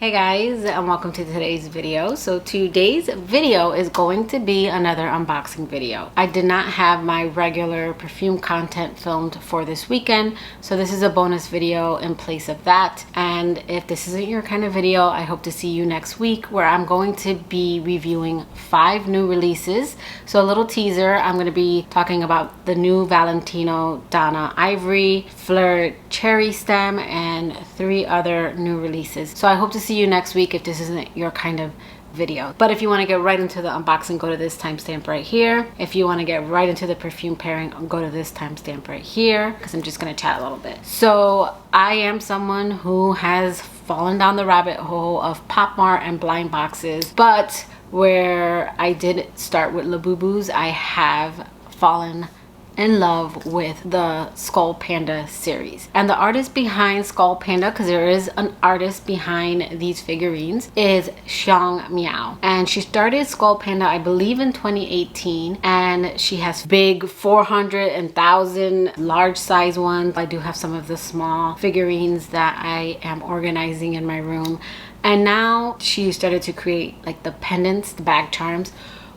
Hey guys, and welcome to today's video. So today's video is going to be another unboxing video. I did not have my regular perfume content filmed for this weekend, so this is a bonus video in place of that. And if this isn't your kind of video, I hope to see you next week, where I'm going to be reviewing 5 new releases. So a little teaser, I'm going to be talking about the new Valentino Donna Ivory, Fleur Cherry Stem, and 3 other new releases. So I hope to see you next week if this isn't your kind of video. But if you want to get right into the unboxing, go to this timestamp right here. If you want to get right into the perfume pairing, go to this timestamp right here, because I'm just going to chat a little bit. So I am someone who has fallen down the rabbit hole of Pop Mart and blind boxes, but where I did start with Labubus, I have fallen in love with the Skullpanda series. And the artist behind Skullpanda, because there is an artist behind these figurines, is Xiang Miao. And she started Skullpanda, I believe, in 2018. And she has big 400 and 1,000 large size ones. I do have some of the small figurines that I am organizing in my room. And now she started to create like the pendants, the bag charms,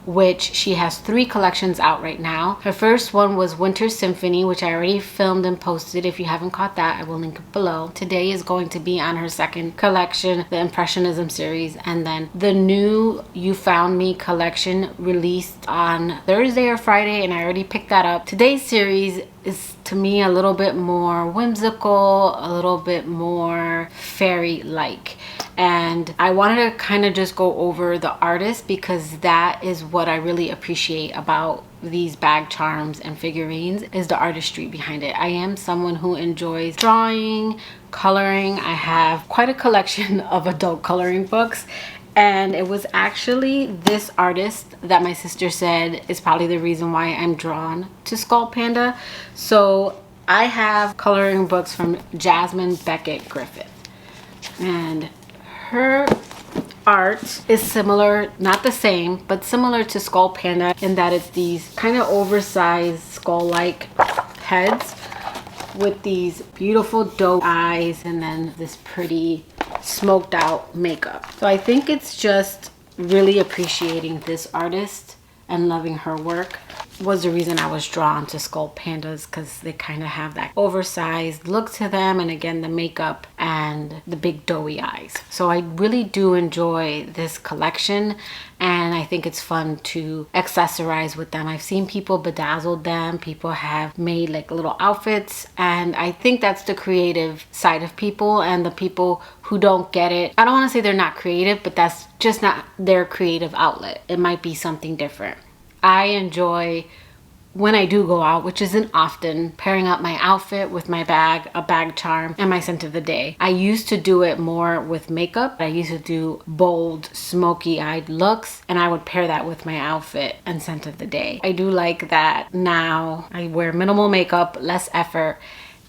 which she has 3 collections out right now. Her first one was Winter Symphony, which I already filmed and posted. If you haven't caught that, I will link it below. Today is going to be on her second collection, the Impressionism series, and then the new You Found Me collection released on Thursday or Friday, and I already picked that up. Today's series is to me a little bit more whimsical, a little bit more fairy-like. And I wanted to kind of just go over the artist, because that is what I really appreciate about these bag charms and figurines, is the artistry behind it. I am someone who enjoys drawing, coloring. I have quite a collection of adult coloring books, and it was actually this artist that my sister said is probably the reason why I'm drawn to Skullpanda. So I have coloring books from Jasmine Beckett Griffith, and her art is similar, not the same, but similar to Skullpanda, in that it's these kind of oversized skull-like heads with these beautiful doe eyes and then this pretty smoked out makeup. So I think it's just really appreciating this artist and loving her work was the reason I was drawn to Skullpandas, because they kind of have that oversized look to them, and again the makeup and the big doughy eyes. So I really do enjoy this collection, and I think it's fun to accessorize with them. I've seen people bedazzle them, people have made like little outfits, and I think that's the creative side of people. And the people who don't get it, I don't want to say they're not creative, but that's just not their creative outlet. It might be something different. I enjoy, when I do go out, which isn't often, pairing up my outfit with my bag, a bag charm, and my scent of the day. I used to do it more with makeup. I used to do bold, smoky-eyed looks, and I would pair that with my outfit and scent of the day. I do like that now. I wear minimal makeup, less effort,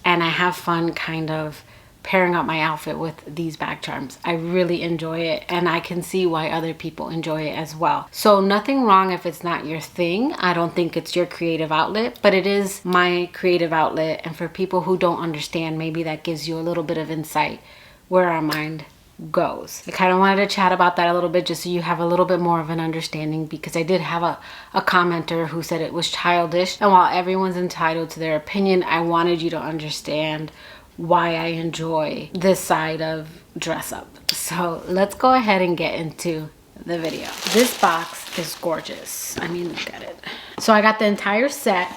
and I have fun kind of pairing up my outfit with these bag charms. I really enjoy it, and I can see why other people enjoy it as well. So nothing wrong if it's not your thing. I don't think it's your creative outlet, but it is my creative outlet, and for people who don't understand, maybe that gives you a little bit of insight where our mind goes. I kind of wanted to chat about that a little bit, just so you have a little bit more of an understanding, because I did have a commenter who said it was childish, and while everyone's entitled to their opinion, I wanted you to understand why I enjoy this side of dress up. So let's go ahead and get into the video. This box is gorgeous. I mean, look at it. So I got the entire set.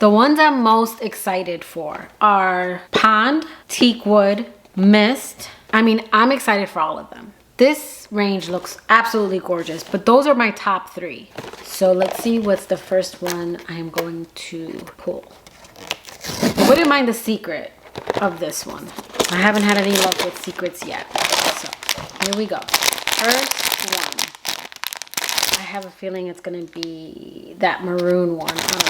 The ones I'm most excited for are Pond, Teakwood, Mist. I mean, I'm excited for all of them. This range looks absolutely gorgeous, but those are my top 3. So let's see what's the first one I'm going to pull. I wouldn't mind the secret of this one. I haven't had any luck with secrets yet. So here we go. First one. I have a feeling it's gonna be that maroon one. I don't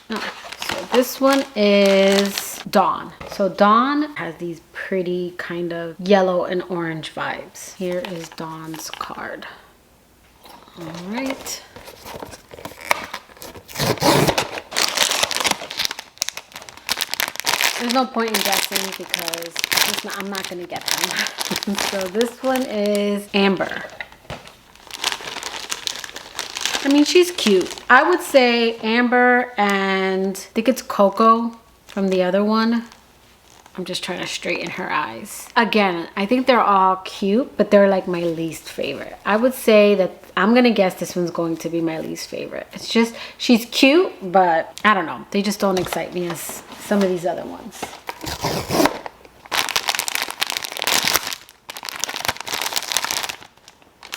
know why. Oh, so this one is Dawn. So Dawn has these pretty kind of yellow and orange vibes. Here is Dawn's card. All right. There's no point in guessing because I'm not gonna get them. So this one is Amber. I mean, she's cute. I would say Amber and I think it's Cocoa from the other one. I'm just trying to straighten her eyes. Again, I think they're all cute, but they're like my least favorite. I would say that I'm gonna guess this one's going to be my least favorite. It's just, she's cute, but I don't know. They just don't excite me as some of these other ones.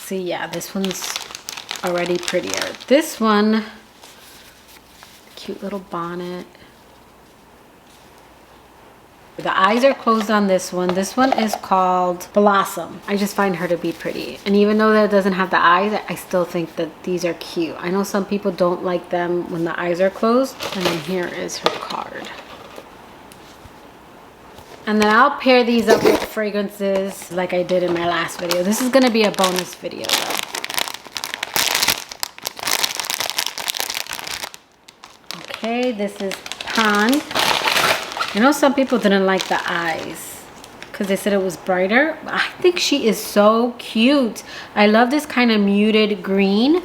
See, yeah, this one's already prettier. This one, cute little bonnet. The eyes are closed on this one. This one is called Blossom. I just find her to be pretty. And even though that doesn't have the eyes, I still think that these are cute. I know some people don't like them when the eyes are closed. And then here is her card. And then I'll pair these up with fragrances like I did in my last video. This is gonna be a bonus video though. Okay, this is Panda. I know some people didn't like the eyes because they said it was brighter. I think she is so cute. I love this kind of muted green,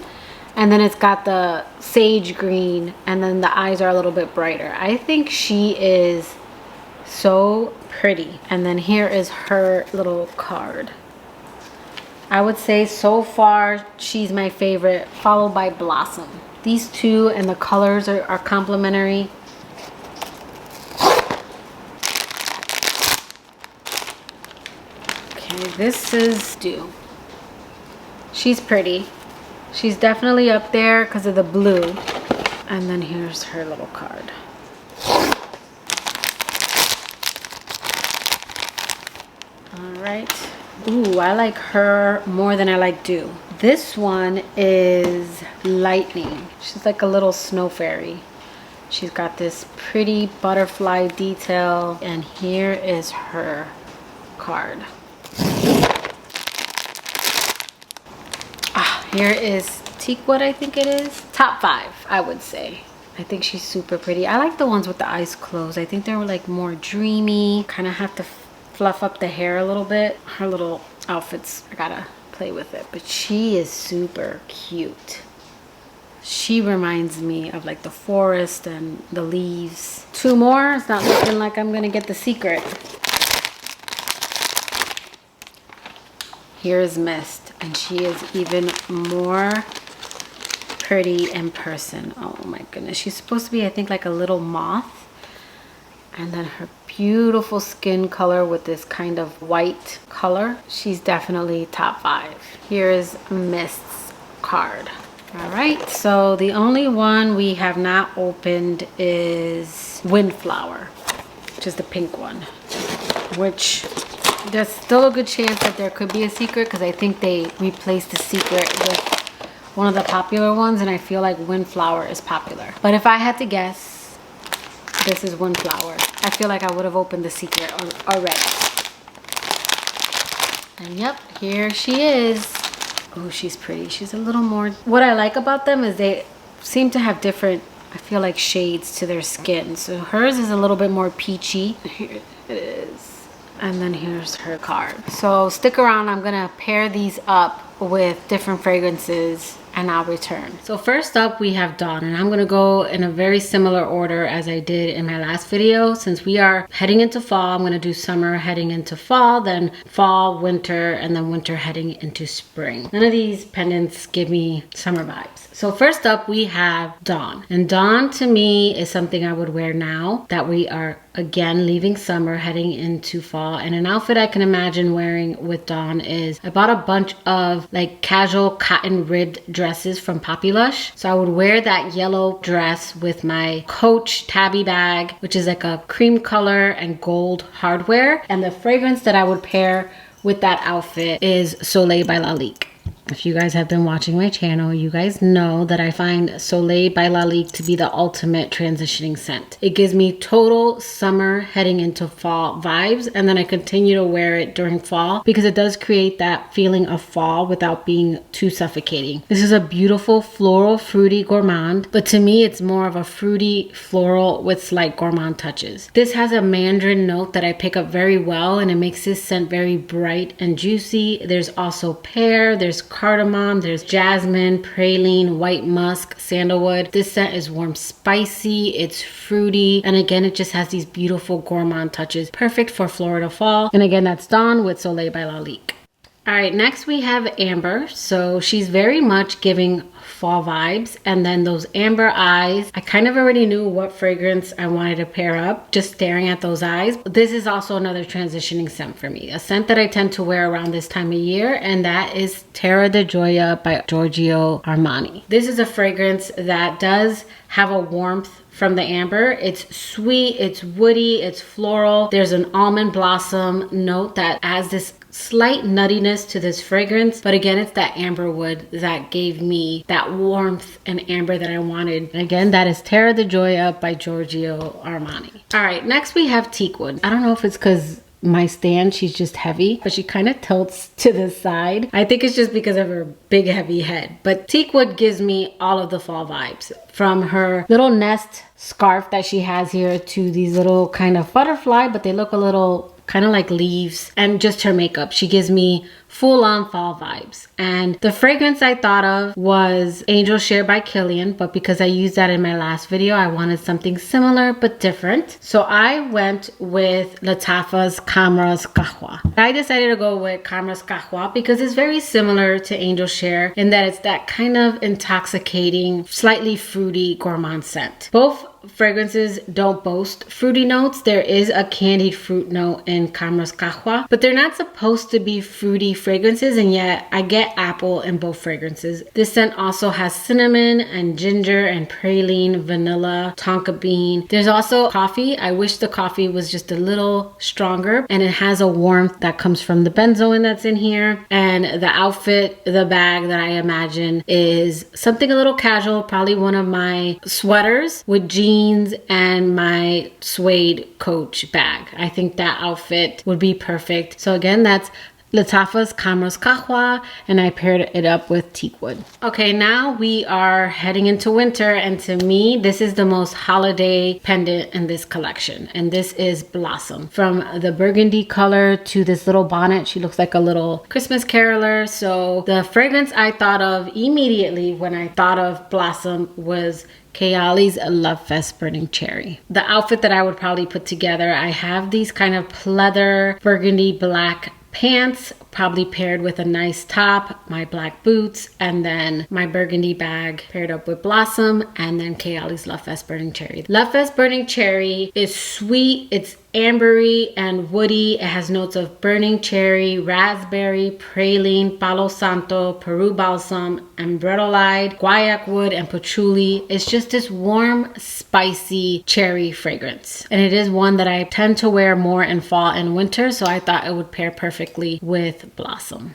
and then it's got the sage green, and then the eyes are a little bit brighter. I think she is so pretty. And then here is her little card. I would say so far she's my favorite, followed by Blossom. These two and the colors are complementary. Okay, this is Dew. She's pretty. She's definitely up there because of the blue. And then here's her little card. All right. Ooh, I like her more than I like Dew. This one is Lightning. She's like a little snow fairy. She's got this pretty butterfly detail, and here is her card. Here is Teakwood, I think it is. Top 5, I would say. I think she's super pretty. I like the ones with the eyes closed. I think they were like more dreamy. Kind of have to fluff up the hair a little bit. Her little outfits, I gotta play with it. But she is super cute. She reminds me of like the forest and the leaves. 2 more. It's not looking like I'm gonna get the secret. Here is Mist, and she is even more pretty in person. Oh my goodness. She's supposed to be, I think, like a little moth. And then her beautiful skin color with this kind of white color. She's definitely top 5. Here is Mist's card. All right, so the only one we have not opened is Windflower, which is the pink one, which there's still a good chance that there could be a secret because I think they replaced the secret with one of the popular ones, and I feel like Windflower is popular. But if I had to guess, this is Windflower. I feel like I would have opened the secret already. And yep, here she is. Oh, she's pretty. She's a little more... What I like about them is they seem to have different, I feel like, shades to their skin. So hers is a little bit more peachy. Here it is. And then here's her card. So stick around. I'm going to pair these up with different fragrances and I'll return. So first up we have Dawn, and I'm gonna go in a very similar order as I did in my last video. Since we are heading into fall, I'm gonna do summer heading into fall, then fall, winter, and then winter heading into spring. None of these pendants give me summer vibes. So first up we have Dawn, and Dawn to me is something I would wear now that we are again leaving summer heading into fall. And an outfit I can imagine wearing with Dawn is, I bought a bunch of like casual cotton ribbed dresses from Poppy Lush. So I would wear that yellow dress with my Coach tabby bag, which is like a cream color and gold hardware. And the fragrance that I would pair with that outfit is Soleil by Lalique. If you guys have been watching my channel, you guys know that I find Soleil by Lalique to be the ultimate transitioning scent. It gives me total summer heading into fall vibes, and then I continue to wear it during fall because it does create that feeling of fall without being too suffocating. This is a beautiful floral fruity gourmand, but to me it's more of a fruity floral with slight gourmand touches. This has a mandarin note that I pick up very well, and it makes this scent very bright and juicy. There's also pear, there's cardamom, there's jasmine, praline, white musk, sandalwood. This scent is warm spicy, it's fruity, and again it just has these beautiful gourmand touches, perfect for Florida fall. And again, that's Dawn with Soleil by Lalique. All right, next we have Amber. So she's very much giving fall vibes, and then those amber eyes. I kind of already knew what fragrance I wanted to pair up just staring at those eyes. This is also another transitioning scent for me, a scent that I tend to wear around this time of year, and that is Terra di Gioia by Giorgio Armani. This is a fragrance that does have a warmth from the amber. It's sweet, it's woody, it's floral. There's an almond blossom note that adds this slight nuttiness to this fragrance, but again, it's that amber wood that gave me that warmth and amber that I wanted. And again, that is Terra di Gioia by Giorgio Armani. All right, next we have teakwood. I don't know if it's because my stand, she's just heavy, but she kind of tilts to the side. I think it's just because of her big heavy head, but teakwood gives me all of the fall vibes, from her little nest scarf that she has here to these little kind of butterfly, but they look a little kind of like leaves, and just her makeup. She gives me full-on fall vibes. And the fragrance I thought of was Angel Share by Kilian, but because I used that in my last video, I wanted something similar but different. So I went with Lattafa's Camras Kahwa. I decided to go with Camras Kahwa because it's very similar to Angel Share in that it's that kind of intoxicating, slightly fruity gourmand scent. Both fragrances don't boast fruity notes. There is a candied fruit note in Camras Kahwa, but they're not supposed to be fruity fragrances, and yet I get apple in both fragrances. This scent also has cinnamon and ginger and praline, vanilla, tonka bean. There's also coffee. I wish the coffee was just a little stronger, and it has a warmth that comes from the benzoin that's in here. And the outfit, the bag that I imagine is something a little casual, probably one of my sweaters with jeans and my suede Coach bag. I think that outfit would be perfect. So again, that's Lattafa's Camras Kahwa, and I paired it up with teakwood. Okay, now we are heading into winter, and to me, this is the most holiday pendant in this collection, and this is Blossom. From the burgundy color to this little bonnet, she looks like a little Christmas caroler. So the fragrance I thought of immediately when I thought of Blossom was Kayali's Love Fest Burning Cherry. The outfit that I would probably put together, I have these kind of pleather burgundy black pants, probably paired with a nice top, my black boots, and then my burgundy bag paired up with Blossom, and then Kayali's Love Fest Burning Cherry. Love Fest Burning Cherry is sweet, it's ambery and woody. It has notes of burning cherry, raspberry, praline, palo santo, Peru balsam, ambretolide, guaiac wood, and patchouli. It's just this warm, spicy cherry fragrance. And it is one that I tend to wear more in fall and winter, so I thought it would pair perfectly with Blossom.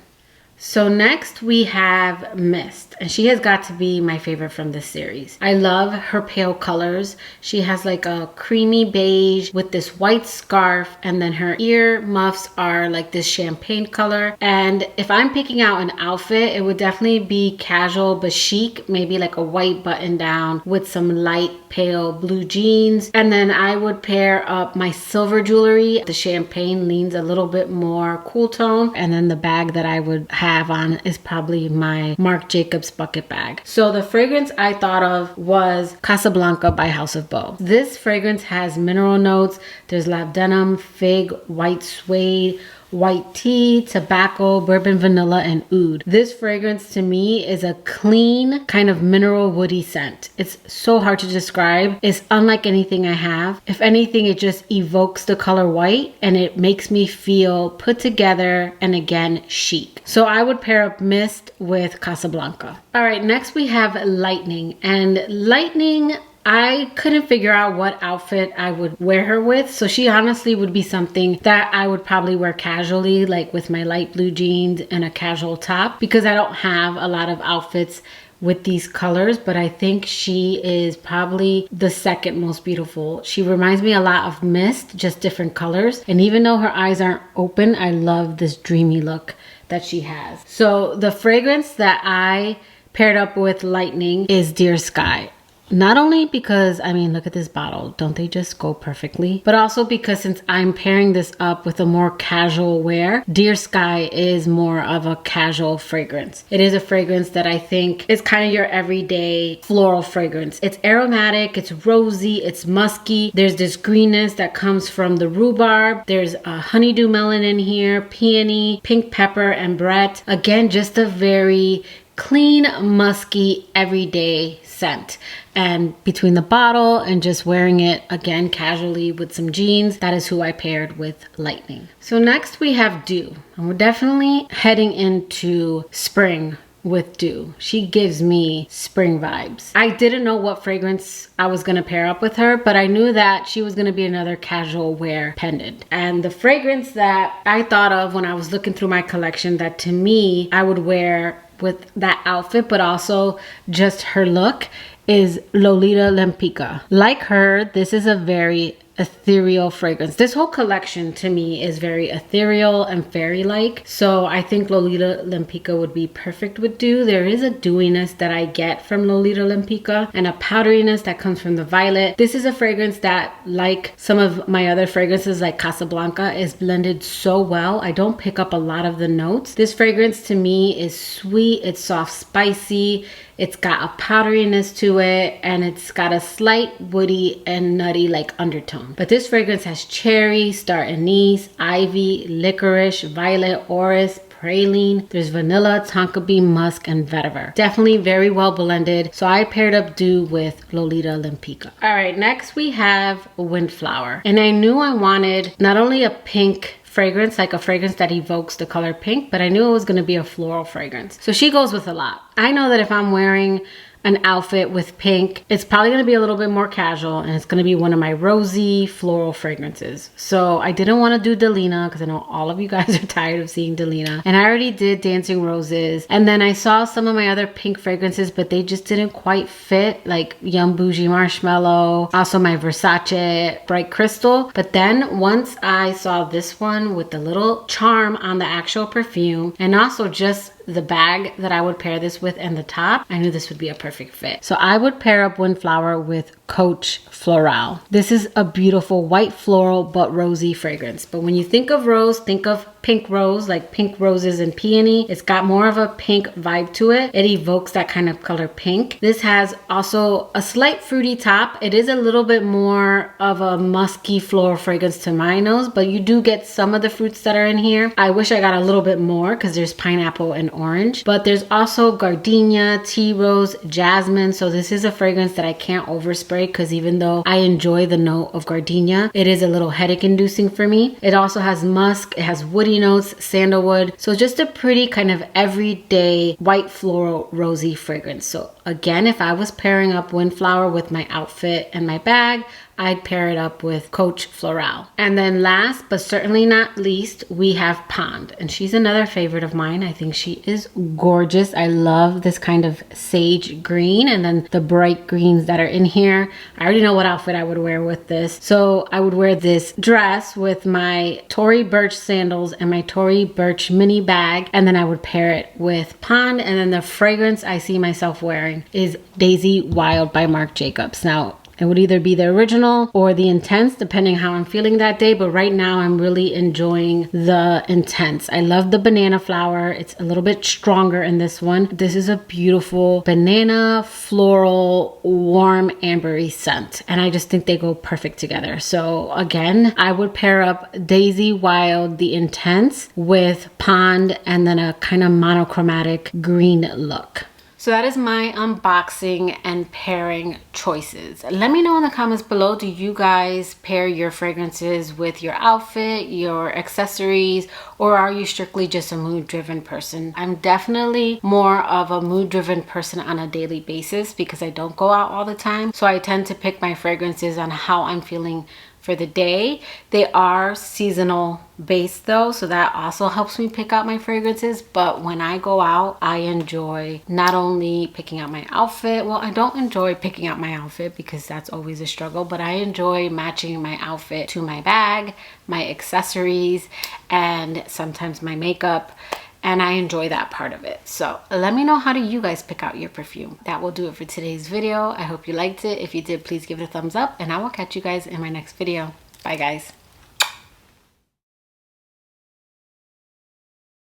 So next we have Mist, and she has got to be my favorite from this series. I love her pale colors. She has like a creamy beige with this white scarf, and then her ear muffs are like this champagne color. And if I'm picking out an outfit, it would definitely be casual but chic, maybe like a white button down with some light pale blue jeans. And then I would pair up my silver jewelry. The champagne leans a little bit more cool tone, and then the bag that I would have on is probably my Marc Jacobs bucket bag. So the fragrance I thought of was Casablanca by House of Beau. This fragrance has mineral notes. There's labdanum, fig, white suede, white tea, tobacco, bourbon vanilla, and oud. This fragrance to me is a clean kind of mineral woody scent. It's so hard to describe. It's unlike anything I have. If anything, it just evokes the color white, and it makes me feel put together and again chic. So I would pair up Mist with Casablanca. All right, next we have Lightning, and Lightning I couldn't figure out what outfit I would wear her with. So she honestly would be something that I would probably wear casually, like with my light blue jeans and a casual top, because I don't have a lot of outfits with these colors, but I think she is probably the second most beautiful. She reminds me a lot of Mist, just different colors. And even though her eyes aren't open, I love this dreamy look that she has. So the fragrance that I paired up with Lightning is Dear Sky. Not only because, I mean, look at this bottle. Don't they just go perfectly? But also because since I'm pairing this up with a more casual wear, Dear Sky is more of a casual fragrance. It is a fragrance that I think is kind of your everyday floral fragrance. It's aromatic, it's rosy, it's musky. There's this greenness that comes from the rhubarb. There's a honeydew melon in here, peony, pink pepper, and Brett. Again, just a very clean, musky, everyday scent. And between the bottle and just wearing it again casually with some jeans, that is who I paired with Lightning. So next we have Dew, and we're definitely heading into spring with Dew. She gives me spring vibes. I didn't know what fragrance I was gonna pair up with her, but I knew that she was gonna be another casual wear pendant. And the fragrance that I thought of when I was looking through my collection that to me I would wear with that outfit, but also just her look, is Lolita Lempicka. Like her, this is a very ethereal fragrance. This whole collection to me is very ethereal and fairy-like. So I think Lolita Lempicka would be perfect with Dew. There is a dewiness that I get from Lolita Lempicka and a powderiness that comes from the violet. This is a fragrance that, like some of my other fragrances like Casablanca, is blended so well. I don't pick up a lot of the notes. This fragrance to me is sweet, it's soft, spicy, it's got a powderiness to it, and it's got a slight woody and nutty like undertone. But this fragrance has cherry, star anise, ivy, licorice, violet, orris, praline. There's vanilla, tonka bean, musk, and vetiver. Definitely very well blended. So I paired up Dew with Lolita Lempicka. All right, next we have Windflower. And I knew I wanted not only a pink fragrance, like a fragrance that evokes the color pink, but I knew it was going to be a floral fragrance. So she goes with a lot. I know that if I'm wearing an outfit with pink, it's probably going to be a little bit more casual, and it's going to be one of my rosy floral fragrances. So I didn't want to do Delina because I know all of you guys are tired of seeing Delina, and I already did Dancing Roses. And then I saw some of my other pink fragrances, but they just didn't quite fit, like Young Bougie Marshmallow, also my Versace Bright Crystal. But then once I saw this one with the little charm on the actual perfume, and also just the bag that I would pair this with and the top, I knew this would be a perfect fit. So I would pair up Windflower with Coach Floral. This is a beautiful white floral but rosy fragrance. But when you think of rose, think of pink rose, like pink roses and peony. It's got more of a pink vibe to it. It evokes that kind of color pink. This has also a slight fruity top. It is a little bit more of a musky floral fragrance to my nose, but you do get some of the fruits that are in here. I wish I got a little bit more because there's pineapple and orange, but there's also gardenia, tea rose, jasmine. So this is a fragrance that I can't overspray because even though I enjoy the note of gardenia, it is a little headache inducing for me. It also has musk, it has woody notes, sandalwood. So just a pretty kind of everyday white floral rosy fragrance. So again, if I was pairing up Windflower with my outfit and my bag, I'd pair it up with Coach Floral. And then last, but certainly not least, we have Panda. And she's another favorite of mine. I think she is gorgeous. I love this kind of sage green and then the bright greens that are in here. I already know what outfit I would wear with this. So I would wear this dress with my Tory Burch sandals and my Tory Burch mini bag. And then I would pair it with Panda. And then the fragrance I see myself wearing is Daisy Wild by Marc Jacobs. Now, it would either be the original or the Intense, depending how I'm feeling that day. But right now, I'm really enjoying the Intense. I love the banana flower. It's a little bit stronger in this one. This is a beautiful banana, floral, warm, ambery scent. And I just think they go perfect together. So again, I would pair up Daisy Wild, the Intense, with Pond, and then a kind of monochromatic green look. So that is my unboxing and pairing choices. Let me know in the comments below, do you guys pair your fragrances with your outfit, your accessories, or are you strictly just a mood-driven person? I'm definitely more of a mood-driven person on a daily basis because I don't go out all the time. So I tend to pick my fragrances on how I'm feeling for the day. They are seasonal based though, so that also helps me pick out my fragrances. But when I go out, I enjoy not only picking out my outfit, well, I don't enjoy picking out my outfit because that's always a struggle, but I enjoy matching my outfit to my bag, my accessories, and sometimes my makeup. And I enjoy that part of it. So let me know, how do you guys pick out your perfume? That will do it for today's video. I hope you liked it. If you did, please give it a thumbs up, and I will catch you guys in my next video. Bye guys.